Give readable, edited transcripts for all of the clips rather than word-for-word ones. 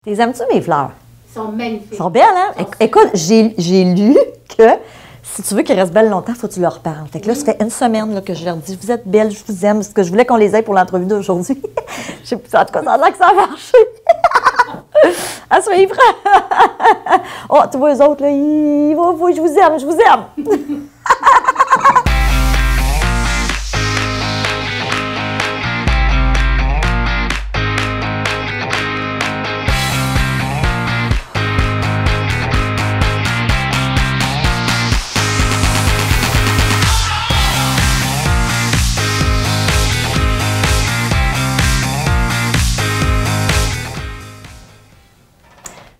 T'es aimes-tu mes fleurs? Ils sont magnifiques. Elles sont belles, hein? Écoute, j'ai lu que si tu veux qu'elles restent belles longtemps, il faut que tu leur parles. Fait que là, ça fait une semaine là, que je leur dis, vous êtes belles, je vous aime, parce que je voulais qu'on les aille pour l'entrevue d'aujourd'hui. Je sais plus, en tout cas, ça a l'air que ça a marché. À suivre. Oh, tu vois, eux autres, là, je vous aime, je vous aime.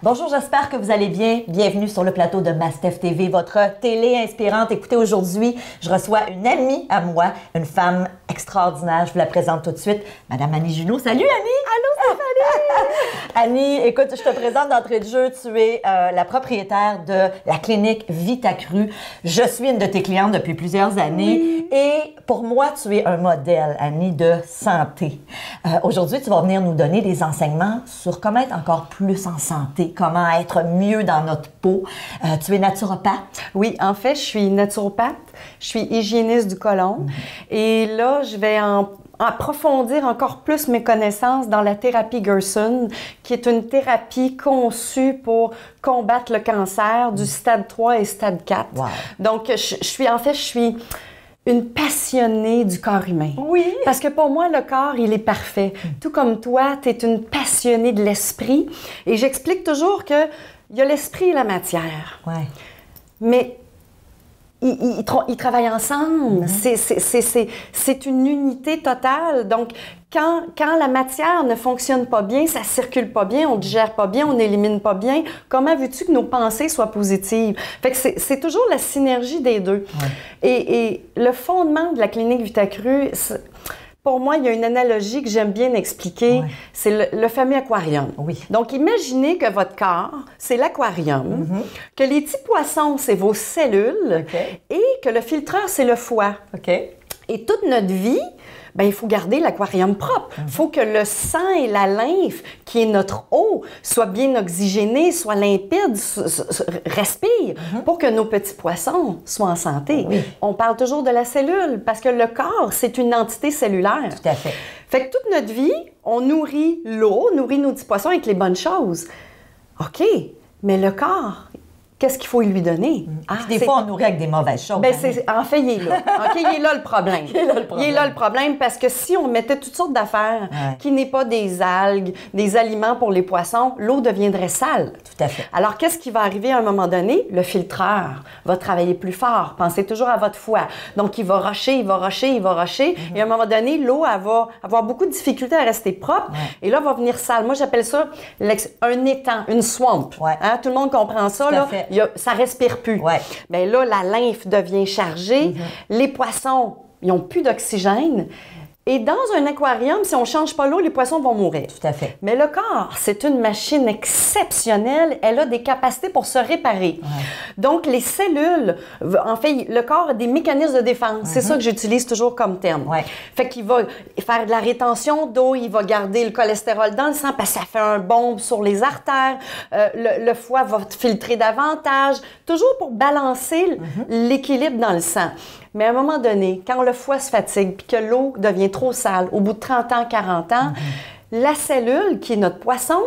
Bonjour, j'espère que vous allez bien. Bienvenue sur le plateau de Mastef TV, votre télé inspirante. Écoutez, aujourd'hui, je reçois une amie à moi, une femme extraordinaire. Je vous la présente tout de suite, Madame Annie Junot. Salut, Annie! Allô, Stéphanie! Annie, écoute, je te présente d'entrée de jeu. Tu es la propriétaire de la clinique Vitacru. Je suis une de tes clientes depuis plusieurs années. Oui. Et pour moi, tu es un modèle, Annie, de santé. Aujourd'hui, tu vas venir nous donner des enseignements sur comment être encore plus en santé, comment être mieux dans notre peau. Tu es naturopathe? Oui, en fait, je suis naturopathe, je suis hygiéniste du côlon. Et là, je vais approfondir encore plus mes connaissances dans la thérapie Gerson, qui est une thérapie conçue pour combattre le cancer du stade 3 et stade 4. Wow. Donc, je suis une passionnée du corps humain. Oui. Parce que pour moi, le corps, il est parfait. Tout comme toi, tu es une passionnée de l'esprit. Et j'explique toujours qu'il y a l'esprit et la matière. Ouais. Mais ils travaillent ensemble. C'est une unité totale. Donc, quand la matière ne fonctionne pas bien, ça circule pas bien, on digère pas bien, on n'élimine pas bien, comment veux-tu que nos pensées soient positives? Fait que c'est toujours la synergie des deux. Ouais. Et le fondement de la clinique Vitacru, pour moi, il y a une analogie que j'aime bien expliquer, ouais. C'est le fameux aquarium. Oui. Donc, imaginez que votre corps, c'est l'aquarium, que les petits poissons, c'est vos cellules, et que le filtreur, c'est le foie. Et toute notre vie, ben, il faut garder l'aquarium propre. Il faut que le sang et la lymphe, qui est notre eau, soient bien oxygénés, soient limpides, respirent, pour que nos petits poissons soient en santé. Oui. On parle toujours de la cellule, parce que le corps, c'est une entité cellulaire. Tout à fait. Fait que toute notre vie, on nourrit l'eau, nourrit nos petits poissons avec les bonnes choses. OK, mais le corps, qu'est-ce qu'il faut lui donner? Des fois, on nourrit avec des mauvaises choses. Ben, en fait, il est là. OK, il est là le problème. Il est là le problème parce que si on mettait toutes sortes d'affaires qui n'est pas des algues, des aliments pour les poissons, l'eau deviendrait sale. Tout à fait. Alors, qu'est-ce qui va arriver à un moment donné? Le filtreur va travailler plus fort. Pensez toujours à votre foie. Donc, il va rusher, il va rusher, il va rusher. Et à un moment donné, l'eau, elle va avoir beaucoup de difficultés à rester propre. Et là, elle va venir sale. Moi, j'appelle ça un étang, une swamp. Hein? Tout le monde comprend ça. Là. Ça respire plus. Bien là, la lymphe devient chargée. Les poissons, ils n'ont plus d'oxygène. Et dans un aquarium, si on ne change pas l'eau, les poissons vont mourir. Tout à fait. Mais le corps, c'est une machine exceptionnelle. Elle a des capacités pour se réparer. Donc, les cellules, en fait, le corps a des mécanismes de défense. C'est ça que j'utilise toujours comme terme. Fait qu'il va faire de la rétention d'eau, il va garder le cholestérol dans le sang parce que ça fait un bombe sur les artères. Le foie va filtrer davantage, toujours pour balancer l'équilibre dans le sang. Mais à un moment donné, quand le foie se fatigue puis que l'eau devient trop sale, au bout de 30 ans, 40 ans, la cellule, qui est notre poisson,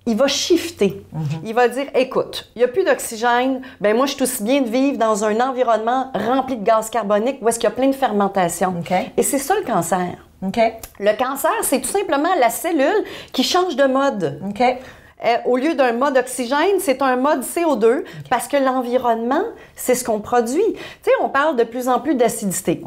il va shifter. Il va dire, écoute, il n'y a plus d'oxygène, ben moi, je suis aussi bien de vivre dans un environnement rempli de gaz carbonique où est-ce qu'il y a plein de fermentation. Et c'est ça le cancer. Le cancer, c'est tout simplement la cellule qui change de mode. Au lieu d'un mode oxygène, c'est un mode CO2 parce que l'environnement, c'est ce qu'on produit. Tu sais, on parle de plus en plus d'acidité.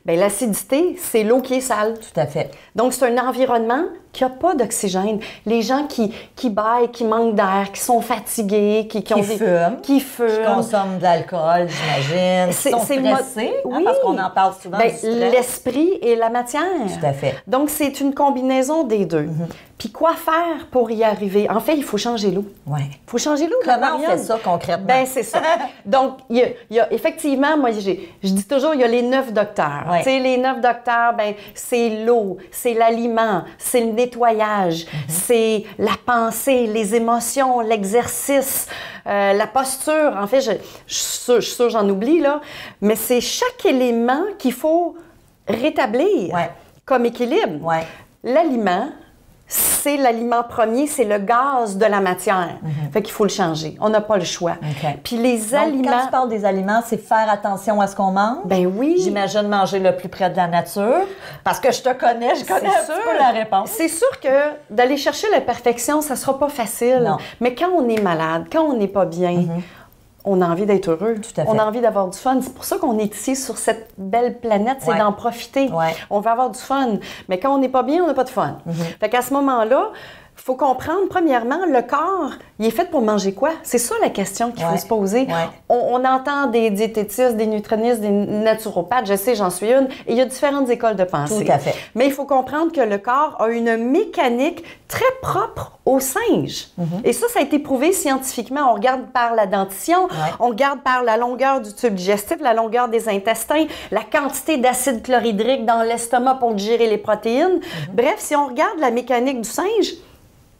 Bien, l'acidité, c'est l'eau qui est sale. Tout à fait. Donc, c'est un environnement qui n'a pas d'oxygène. Les gens qui baillent, qui manquent d'air, qui sont fatigués, qui fument, qui consomment de l'alcool, j'imagine, qui sont stressés, parce qu'on en parle souvent du stress. L'esprit et la matière. Tout à fait. Donc, c'est une combinaison des deux. Puis quoi faire pour y arriver? En fait, il faut changer l'eau. Oui. Il faut changer l'eau. Comment on fait ça concrètement? Ben c'est ça. Donc, il y a effectivement, moi, je dis toujours, il y a les 9 docteurs. Ouais. Tu sais, les 9 docteurs, ben c'est l'eau, c'est l'aliment, c'est le nettoyage, c'est la pensée, les émotions, l'exercice, la posture. En fait, je suis sûre, j'en oublie, là. Mais c'est chaque élément qu'il faut rétablir comme équilibre. Ouais. L'aliment, c'est l'aliment premier, c'est le gaz de la matière. Fait qu'il faut le changer. On n'a pas le choix. Okay. Puis les aliments... Quand tu parles des aliments, c'est faire attention à ce qu'on mange? Ben oui. J'imagine manger le plus près de la nature. Parce que je te connais, je connais un petit peu la réponse. C'est sûr que d'aller chercher la perfection, ça sera pas facile. Non. Mais quand on est malade, quand on n'est pas bien... On a envie d'être heureux. Tout à fait. On a envie d'avoir du fun. C'est pour ça qu'on est ici sur cette belle planète, c'est d'en profiter. Ouais. On veut avoir du fun. Mais quand on n'est pas bien, on n'a pas de fun. Fait qu'à ce moment-là, il faut comprendre, premièrement, le corps, il est fait pour manger quoi? C'est ça la question qu'il faut se poser. Ouais. On entend des diététistes, des nutritionnistes, des naturopathes, je sais, j'en suis une, et il y a différentes écoles de pensée. Tout à fait. Mais il faut comprendre que le corps a une mécanique très propre au singe. Et ça a été prouvé scientifiquement. On regarde par la dentition, on regarde par la longueur du tube digestif, la longueur des intestins, la quantité d'acide chlorhydrique dans l'estomac pour digérer les protéines. Bref, si on regarde la mécanique du singe,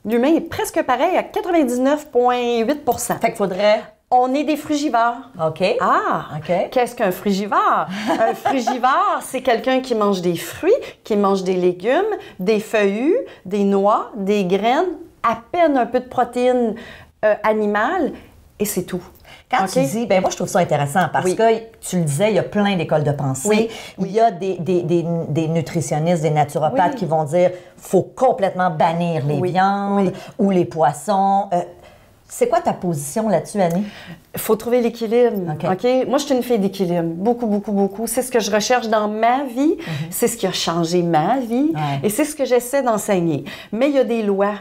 l'humain est presque pareil à 99,8 Fait qu'il faudrait... On est des frugivores. OK. Ah! OK. Qu'est-ce qu'un frugivore? Un frugivore, c'est quelqu'un qui mange des fruits, qui mange des légumes, des feuillus, des noix, des graines, à peine un peu de protéines animales, et c'est tout. Quand tu dis, ben moi je trouve ça intéressant parce que tu le disais, il y a plein d'écoles de pensée. Il y a des nutritionnistes, des naturopathes qui vont dire faut complètement bannir les viandes ou les poissons. C'est quoi ta position là-dessus, Annie? Il faut trouver l'équilibre. OK. Moi, je suis une fille d'équilibre. Beaucoup, beaucoup, beaucoup. C'est ce que je recherche dans ma vie. C'est ce qui a changé ma vie. Et c'est ce que j'essaie d'enseigner. Mais il y a des lois.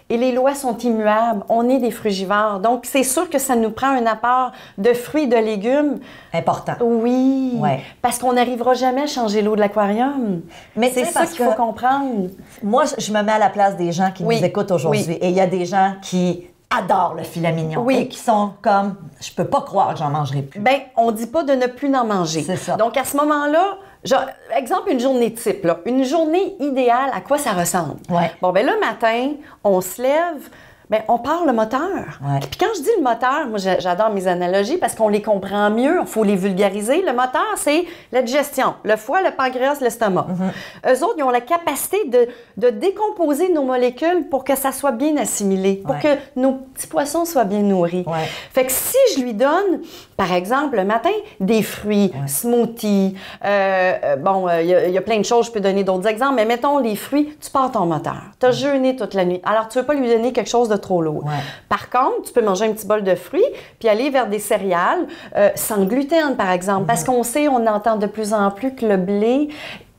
Et les lois sont immuables. On est des frugivores. Donc, c'est sûr que ça nous prend un apport de fruits et de légumes. Important. Oui. Ouais. Parce qu'on n'arrivera jamais à changer l'eau de l'aquarium. Mais c'est ça qu'il faut comprendre. Moi, je me mets à la place des gens qui nous écoutent aujourd'hui. Et il y a des gens qui adorent le filet mignon et qui sont comme, je peux pas croire que j'en mangerai plus. Bien, on dit pas de ne plus en manger. C'est ça. Donc, à ce moment-là, genre, exemple, une journée type, là. Une journée idéale, à quoi ça ressemble? Ouais. Bon, ben le matin, on se lève, ben on part le moteur. Ouais. Puis quand je dis le moteur, moi, j'adore mes analogies parce qu'on les comprend mieux, il faut les vulgariser. Le moteur, c'est la digestion, le foie, le pancréas, l'estomac. Eux autres, ils ont la capacité de décomposer nos molécules pour que ça soit bien assimilé, pour que nos petits poissons soient bien nourris. Ouais. Fait que si je lui donne, par exemple, le matin, des fruits, smoothies, il y a plein de choses, je peux donner d'autres exemples, mais mettons les fruits, tu pars ton moteur. Tu as jeûné toute la nuit. Alors, tu ne veux pas lui donner quelque chose de trop lourd. Ouais. Par contre, tu peux manger un petit bol de fruits puis aller vers des céréales sans gluten, par exemple, parce qu'on sait, on entend de plus en plus que le blé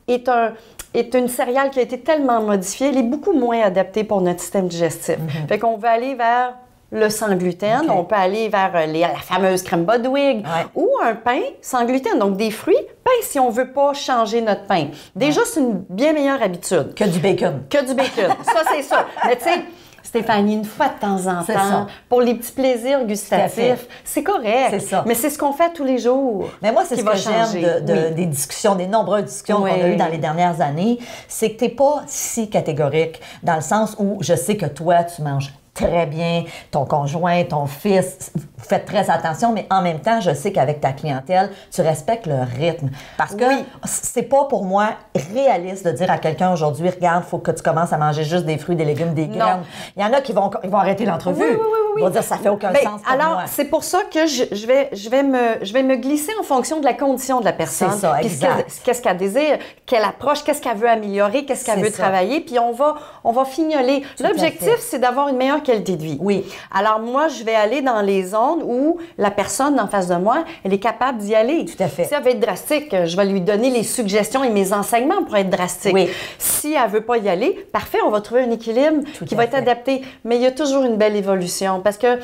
est une céréale qui a été tellement modifiée, elle est beaucoup moins adaptée pour notre système digestif. Fait qu'on va aller vers le sans gluten, on peut aller vers la fameuse crème Bodwig ou un pain sans gluten, donc des fruits, pain si on veut pas changer notre pain. Déjà, c'est une bien meilleure habitude. Que du bacon. Que du bacon, ça c'est ça. Mais tu sais, Stéphanie, une fois de temps en temps, pour les petits plaisirs gustatifs, c'est correct. C'est ça. Mais c'est ce qu'on fait tous les jours. Mais moi, c'est ce que j'aime des discussions, des nombreuses discussions qu'on a eues dans les dernières années, c'est que tu n'es pas si catégorique, dans le sens où je sais que toi, tu manges très bien, ton conjoint, ton fils, vous faites très attention, mais en même temps, je sais qu'avec ta clientèle, tu respectes le rythme. Parce que c'est pas pour moi réaliste de dire à quelqu'un aujourd'hui, regarde, il faut que tu commences à manger juste des fruits, des légumes, des graines. Il y en a qui vont arrêter l'entrevue. Ils vont dire, ça fait aucun sens pour moi. C'est pour ça que je vais me glisser en fonction de la condition de la personne. C'est ça, exact. Qu'est-ce qu'elle désire, quelle approche, qu'est-ce qu'elle veut améliorer, qu'est-ce qu'elle veut travailler, puis on va fignoler. L'objectif, c'est d'avoir une meilleure qualité de vie. Oui. Alors moi, je vais aller dans les zones où la personne en face de moi, elle est capable d'y aller. Tout à fait. Si elle veut être drastique, je vais lui donner les suggestions et mes enseignements pour être drastique. Oui. Si elle veut pas y aller, parfait, on va trouver un équilibre qui va être adapté. Mais il y a toujours une belle évolution parce que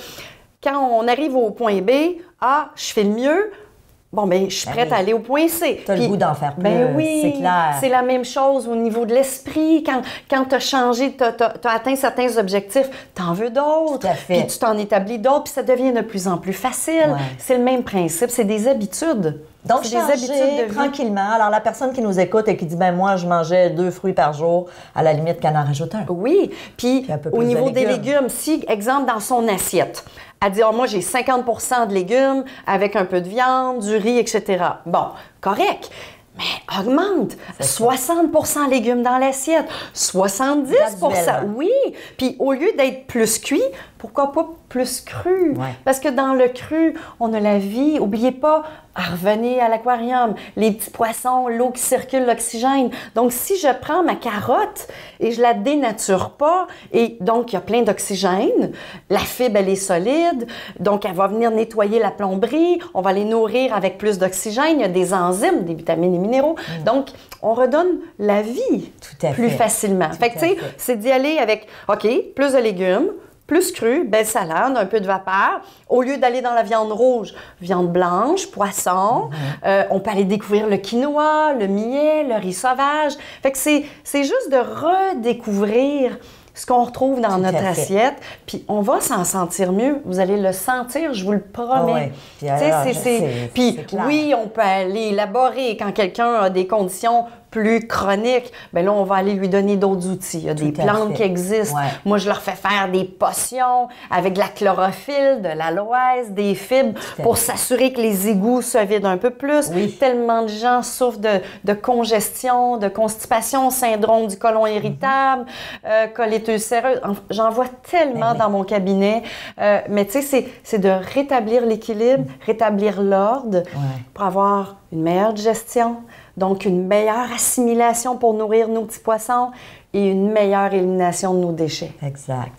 quand on arrive au point B, je fais le mieux. bon, ben, je suis prête à aller au point C. Tu as le goût d'en faire plus, ben oui, c'est clair. C'est la même chose au niveau de l'esprit. Quand tu as changé, tu as atteint certains objectifs, tu en veux d'autres. Tout à fait. Puis tu t'en établis d'autres, puis ça devient de plus en plus facile. Ouais. C'est le même principe, c'est des habitudes. Donc, c'est des habitudes de vie. tranquillement. Alors, la personne qui nous écoute et qui dit, ben moi, je mangeais 2 fruits par jour, à la limite qu'elle en rajoute un. Oui, puis un peu au plus de niveau des légumes. légumes, si, exemple, dans son assiette, elle dit, moi, j'ai 50 de légumes avec un peu de viande, du riz, etc. Bon, correct. Mais augmente. 60 légumes dans l'assiette. 70 Graduellement. Oui. Puis au lieu d'être plus cuit, pourquoi pas plus cru? Ouais. Parce que dans le cru, on a la vie. N'oubliez pas, revenez à l'aquarium. Les petits poissons, l'eau qui circule, l'oxygène. Donc, si je prends ma carotte et je la dénature pas, et donc, il y a plein d'oxygène, la fibre, elle est solide, donc elle va venir nettoyer la plomberie, on va les nourrir avec plus d'oxygène, il y a des enzymes, des vitamines et minéraux. Donc, on redonne la vie Tout à plus fait. facilement. Fait que, tu sais, c'est d'y aller avec, OK, plus de légumes, plus cru, belle salade, un peu de vapeur. Au lieu d'aller dans la viande rouge, viande blanche, poisson. On peut aller découvrir le quinoa, le millet, le riz sauvage. Fait que c'est juste de redécouvrir ce qu'on retrouve dans notre assiette, puis on va s'en sentir mieux. Vous allez le sentir, je vous le promets. Puis, alors, Puis c'est clair. oui, on peut aller élaborer quand quelqu'un a des conditions plus chroniques. Bien là, on va aller lui donner d'autres outils. Il y a des plantes qui existent. Ouais. Moi, je leur fais faire des potions avec de la chlorophylle, de l'aloès, des fibres pour s'assurer que les égouts se vident un peu plus. Oui. Tellement de gens souffrent de congestion, de constipation, syndrome du côlon irritable, colite ulcéreuse. J'en vois tellement dans mon cabinet. Mais tu sais, c'est de rétablir l'équilibre, rétablir l'ordre pour avoir une meilleure digestion, donc une meilleure assimilation pour nourrir nos petits poissons et une meilleure élimination de nos déchets. Exact.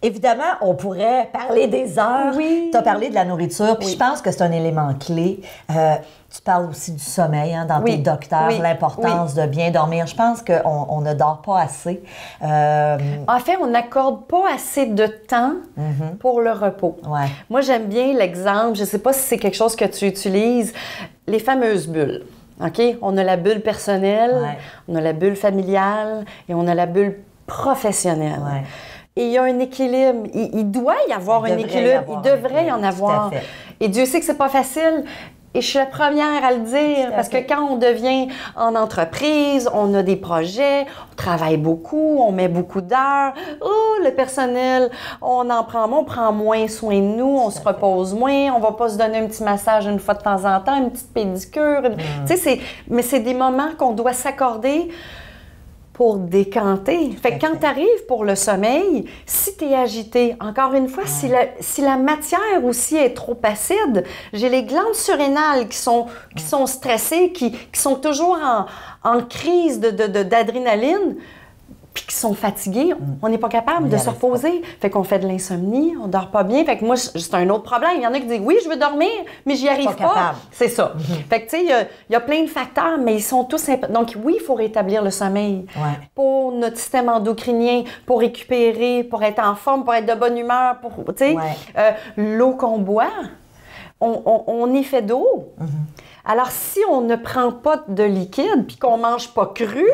Évidemment, on pourrait parler des heures. Oui. Tu as parlé de la nourriture, puis je pense que c'est un élément clé. Tu parles aussi du sommeil dans tes docteurs, l'importance de bien dormir. Je pense qu'on ne dort pas assez. En fait, on n'accorde pas assez de temps pour le repos. Ouais. Moi, j'aime bien l'exemple, je ne sais pas si c'est quelque chose que tu utilises, les fameuses bulles. OK? On a la bulle personnelle, on a la bulle familiale et on a la bulle professionnelle. Ouais. Et il y a un équilibre. Il doit y avoir un équilibre. Il devrait y en avoir. Et Dieu sait que c'est pas facile. Et je suis la première à le dire, parce que quand on devient en entreprise, on a des projets, on travaille beaucoup, on met beaucoup d'heures. Oh, le personnel, on en prend moins, on prend moins soin de nous, on se repose moins, on va pas se donner un petit massage une fois de temps en temps, une petite pédicure. Tu sais, mais c'est des moments qu'on doit s'accorder pour décanter. Fait que quand tu arrives pour le sommeil, si tu es agité, encore une fois, si la matière aussi est trop acide, j'ai les glandes surrénales qui sont stressées, qui sont toujours en crise d'adrénaline, puis qui sont fatigués, on n'est pas capable de se reposer. Fait qu'on fait de l'insomnie, on dort pas bien. Fait que moi, c'est un autre problème. Il y en a qui disent, oui, je veux dormir, mais j'y arrive pas. C'est ça. Fait que, tu sais, il y a plein de facteurs, mais ils sont tous importants. Donc, oui, il faut rétablir le sommeil pour notre système endocrinien, pour récupérer, pour être en forme, pour être de bonne humeur, pour, tu sais, l'eau qu'on boit, on est fait d'eau. Alors, si on ne prend pas de liquide puis qu'on mange pas cru,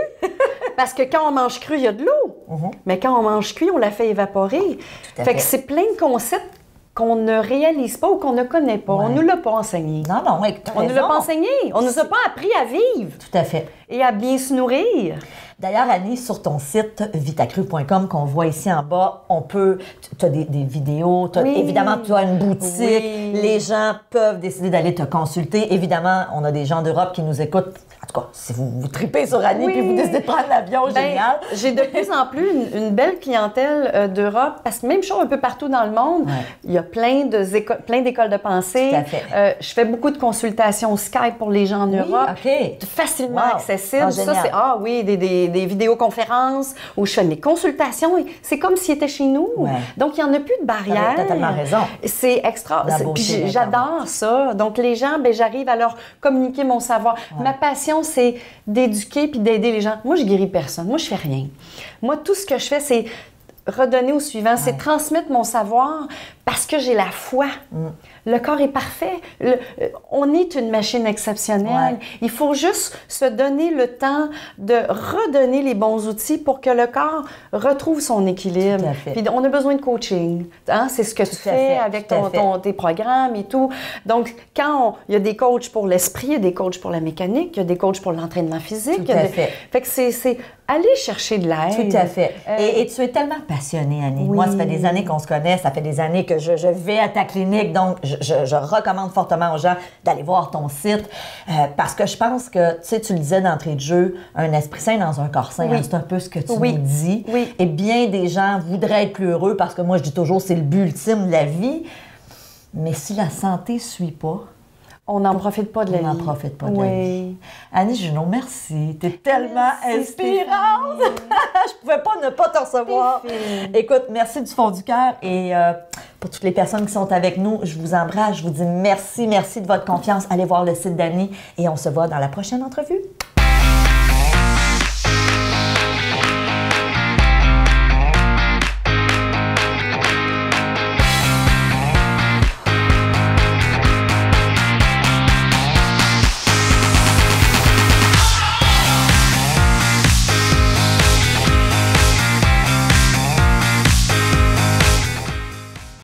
parce que quand on mange cru, il y a de l'eau. Mais quand on mange cuit, on la fait évaporer. Fait que c'est plein de concepts qu'on ne réalise pas ou qu'on ne connaît pas. On ne nous l'a pas enseigné. Non, on ne nous l'a pas enseigné. On ne nous a pas appris à vivre. Tout à fait. Et à bien se nourrir. D'ailleurs, Annie, sur ton site vitacru.com qu'on voit ici en bas, tu as des vidéos, évidemment, tu as une boutique, les gens peuvent décider d'aller te consulter. Évidemment, on a des gens d'Europe qui nous écoutent. En tout cas, si vous tripez sur Annie puis vous décidez de prendre l'avion, génial. J'ai de plus en plus une belle clientèle d'Europe, parce que même chose un peu partout dans le monde, il y a plein d'écoles de pensée. Tout à fait. Je fais beaucoup de consultations Skype pour les gens en Europe. Facilement accessible. Ça, c'est des vidéoconférences où je fais mes consultations. C'est comme s'ils étaient chez nous. Donc, il n'y en a plus de barrières. Tu as totalement raison. C'est extra. Puis j'adore ça. Donc, les gens, j'arrive à leur communiquer mon savoir. Ma passion, c'est d'éduquer puis d'aider les gens. Moi, je guéris personne. Moi, je fais rien. Moi, tout ce que je fais, c'est redonner au suivant, c'est transmettre mon savoir parce que j'ai la foi. Le corps est parfait. On est une machine exceptionnelle. Il faut juste se donner le temps de redonner les bons outils pour que le corps retrouve son équilibre. Puis on a besoin de coaching. Hein? C'est ce que tu fais avec tes programmes et tout. Donc, il y a des coachs pour l'esprit, il y a des coachs pour la mécanique, il y a des coachs pour l'entraînement physique. Fait que c'est aller chercher de l'aide. Tout à fait. Et tu es tellement passionnée, Annie. Oui. Moi, ça fait des années qu'on se connaît, ça fait des années que je vais à ta clinique, donc je recommande fortement aux gens d'aller voir ton site parce que je pense que, tu sais, tu le disais d'entrée de jeu, un esprit sain dans un corps sain, hein, c'est un peu ce que tu nous dis. Oui. Et bien des gens voudraient être plus heureux parce que moi, je dis toujours, c'est le but ultime de la vie. Mais si la santé ne suit pas, on n'en profite pas de la vie. On n'en profite pas de la vie. Annie Junot, merci. Tu es tellement inspirante. Je ne pouvais pas ne pas te recevoir. Écoute, merci du fond du cœur. Et pour toutes les personnes qui sont avec nous, je vous embrasse. Je vous dis merci de votre confiance. Allez voir le site d'Annie et on se voit dans la prochaine entrevue.